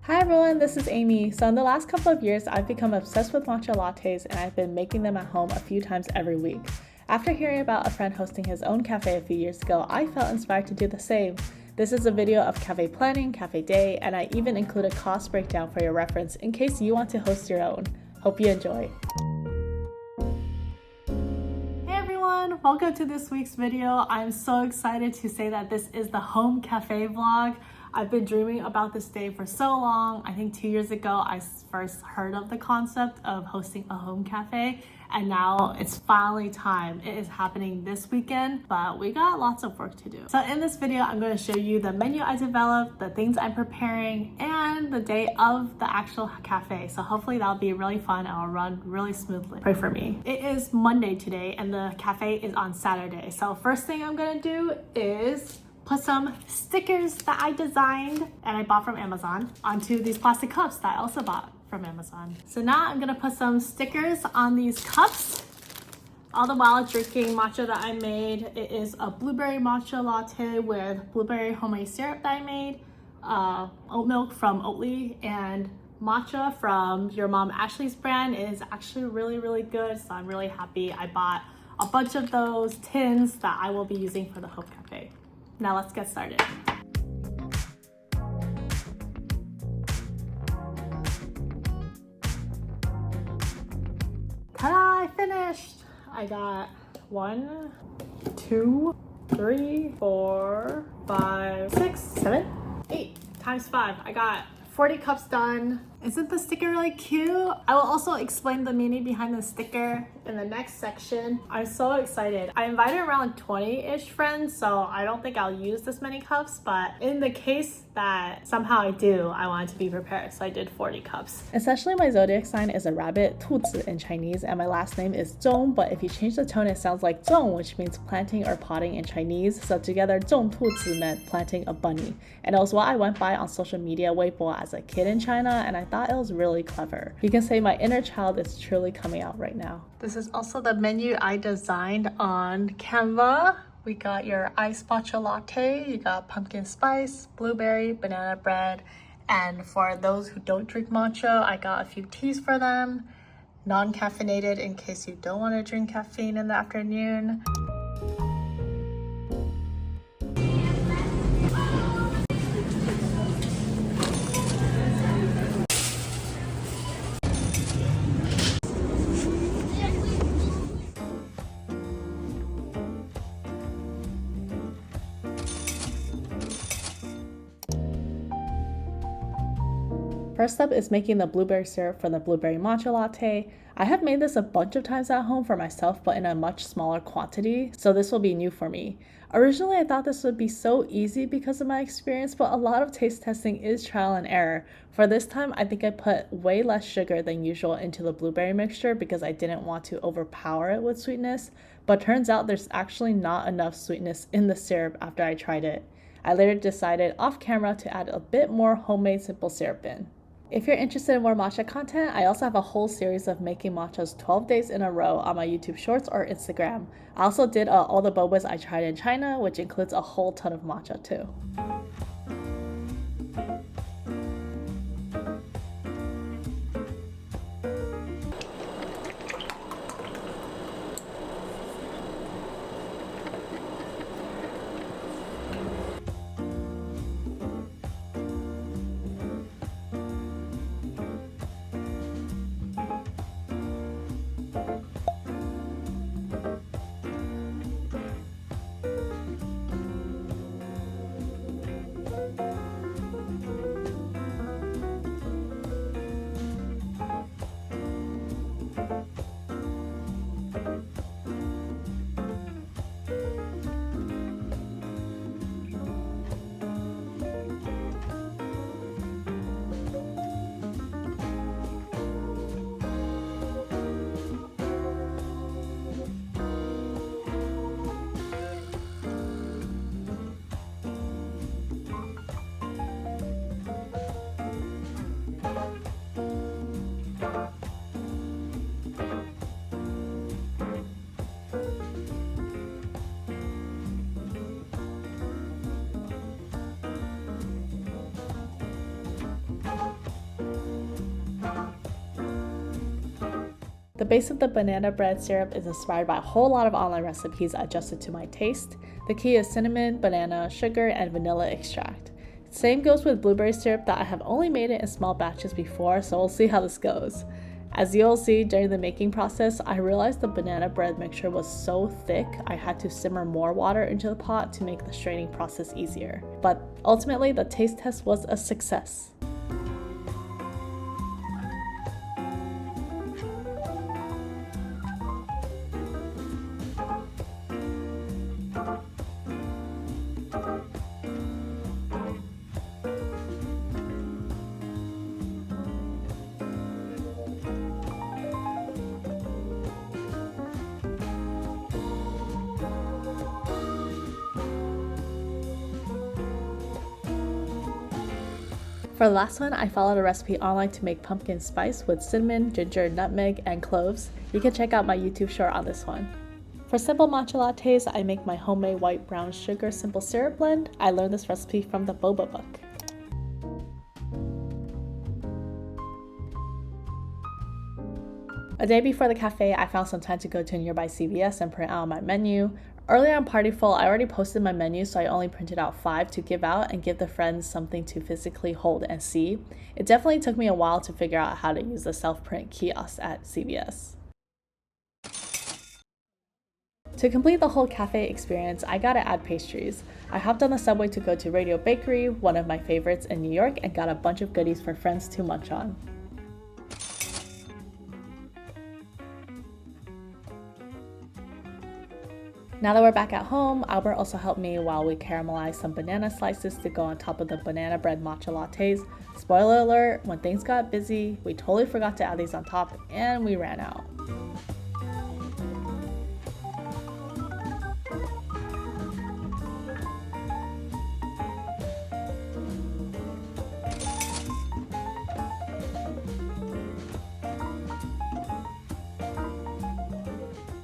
Hi everyone, this is Amy. So in the last couple of years, I've become obsessed with matcha lattes and I've been making them at home a few times every week. After hearing about a friend hosting his own cafe a few years ago, I felt inspired to do the same. This is a video of cafe planning, cafe day, and I even include a cost breakdown for your reference in case you want to host your own. Hope you enjoy. Hey everyone, welcome to this week's video. I'm so excited to say that this is the home cafe vlog. I've been dreaming about this day for so long. I think 2 years ago, I first heard of the concept of hosting a home cafe, and now it's finally time. It is happening this weekend, but we got lots of work to do. So in this video, I'm going to show you the menu I developed, the things I'm preparing, and the day of the actual cafe. So hopefully that'll be really fun and it'll run really smoothly. Pray for me. It is Monday today, and the cafe is on Saturday. So first thing I'm going to do is put some stickers that I designed and I bought from Amazon onto these plastic cups that I also bought from Amazon. So now I'm gonna put some stickers on these cups, all the while drinking matcha that I made. It is a blueberry matcha latte with blueberry homemade syrup that I made, oat milk from Oatly, and matcha from your mom Ashley's brand. It is actually really good, so I'm really happy. I bought a bunch of those tins that I will be using for the home cafe. Now let's get started. Ta-da! I finished! I got 1, 2, 3, 4, 5, 6, 7, 8 times 5. I got 40 cups done. Isn't the sticker really cute? I will also explain the meaning behind the sticker in the next section. I'm so excited. I invited around 20-ish friends, so I don't think I'll use this many cups, but in the case that somehow I do, I wanted to be prepared, so I did 40 cups. Essentially, my zodiac sign is a rabbit, 兔子 in Chinese, and my last name is Zhong, but if you change the tone, it sounds like zhong, which means planting or potting in Chinese. So together, 种兔子 meant planting a bunny. And it was what I went by on social media Weibo as a kid in China, and I thought it was really clever. You can say my inner child is truly coming out right now. This is also the menu I designed on Canva. We got your iced matcha latte, you got pumpkin spice, blueberry, banana bread, and for those who don't drink matcha, I got a few teas for them, non-caffeinated in case you don't want to drink caffeine in the afternoon. First up is making the blueberry syrup for the blueberry matcha latte. I have made this a bunch of times at home for myself, but in a much smaller quantity, so this will be new for me. Originally, I thought this would be so easy because of my experience, but a lot of taste testing is trial and error. For this time, I think I put way less sugar than usual into the blueberry mixture because I didn't want to overpower it with sweetness, but turns out there's actually not enough sweetness in the syrup after I tried it. I later decided off camera to add a bit more homemade simple syrup in. If you're interested in more matcha content, I also have a whole series of making matchas 12 days in a row on my YouTube Shorts or Instagram. I also did all the bobas I tried in China, which includes a whole ton of matcha too. The base of the banana bread syrup is inspired by a whole lot of online recipes adjusted to my taste. The key is cinnamon, banana, sugar, and vanilla extract. Same goes with blueberry syrup that I have only made it in small batches before, so we'll see how this goes. As you'll see during the making process, I realized the banana bread mixture was so thick I had to simmer more water into the pot to make the straining process easier. But ultimately, the taste test was a success. For the last one, I followed a recipe online to make pumpkin spice with cinnamon, ginger, nutmeg, and cloves. You can check out my YouTube short on this one. For simple matcha lattes, I make my homemade white brown sugar simple syrup blend. I learned this recipe from the boba book. A day before the cafe, I found some time to go to a nearby CVS and print out my menu. Earlier on Partyful, I already posted my menu, so I only printed out 5 to give out and give the friends something to physically hold and see. It definitely took me a while to figure out how to use the self-print kiosk at CVS. To complete the whole cafe experience, I gotta add pastries. I hopped on the subway to go to Radio Bakery, one of my favorites in New York, and got a bunch of goodies for friends to munch on. Now that we're back at home, Albert also helped me while we caramelized some banana slices to go on top of the banana bread matcha lattes. Spoiler alert, when things got busy, we totally forgot to add these on top and we ran out.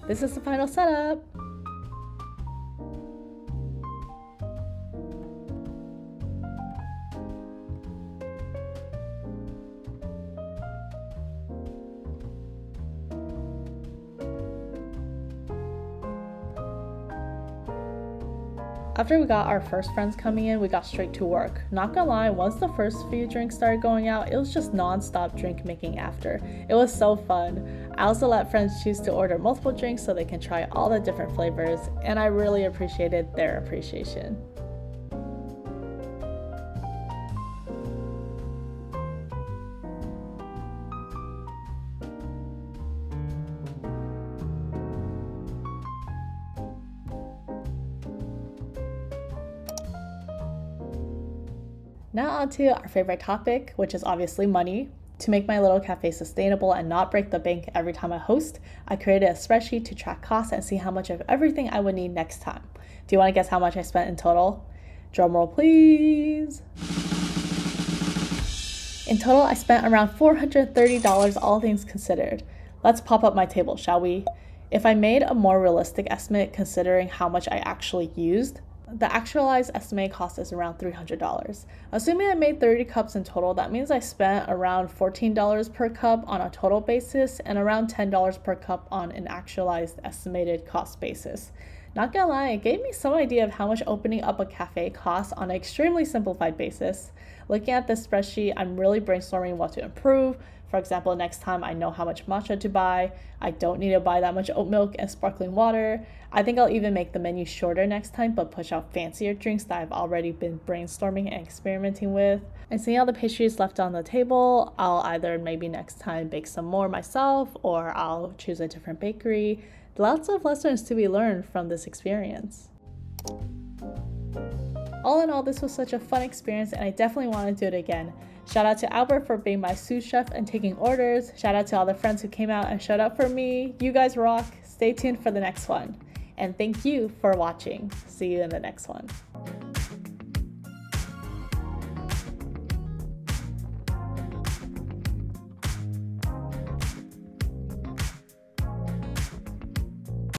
This is the final setup. After we got our first friends coming in, we got straight to work. Not gonna lie, once the first few drinks started going out, it was just non-stop drink making after. It was so fun. I also let friends choose to order multiple drinks so they can try all the different flavors, and I really appreciated their appreciation. Now on to our favorite topic, which is obviously money. To make my little cafe sustainable and not break the bank every time I host, I created a spreadsheet to track costs and see how much of everything I would need next time. Do you want to guess how much I spent in total? Drumroll please! In total, I spent around $430, all things considered. Let's pop up my table, shall we? If I made a more realistic estimate considering how much I actually used, the actualized estimated cost is around $300. Assuming I made 30 cups in total, that means I spent around $14 per cup on a total basis and around $10 per cup on an actualized estimated cost basis. Not gonna lie, it gave me some idea of how much opening up a cafe costs on an extremely simplified basis. Looking at this spreadsheet, I'm really brainstorming what to improve. For example, next time I know how much matcha to buy. I don't need to buy that much oat milk and sparkling water. I think I'll even make the menu shorter next time, but push out fancier drinks that I've already been brainstorming and experimenting with. And seeing all the pastries left on the table, I'll either maybe next time bake some more myself, or I'll choose a different bakery. Lots of lessons to be learned from this experience. All in all, this was such a fun experience and I definitely want to do it again. Shout out to Albert for being my sous chef and taking orders. Shout out to all the friends who came out and showed up for me. You guys rock. Stay tuned for the next one. And thank you for watching. See you in the next one.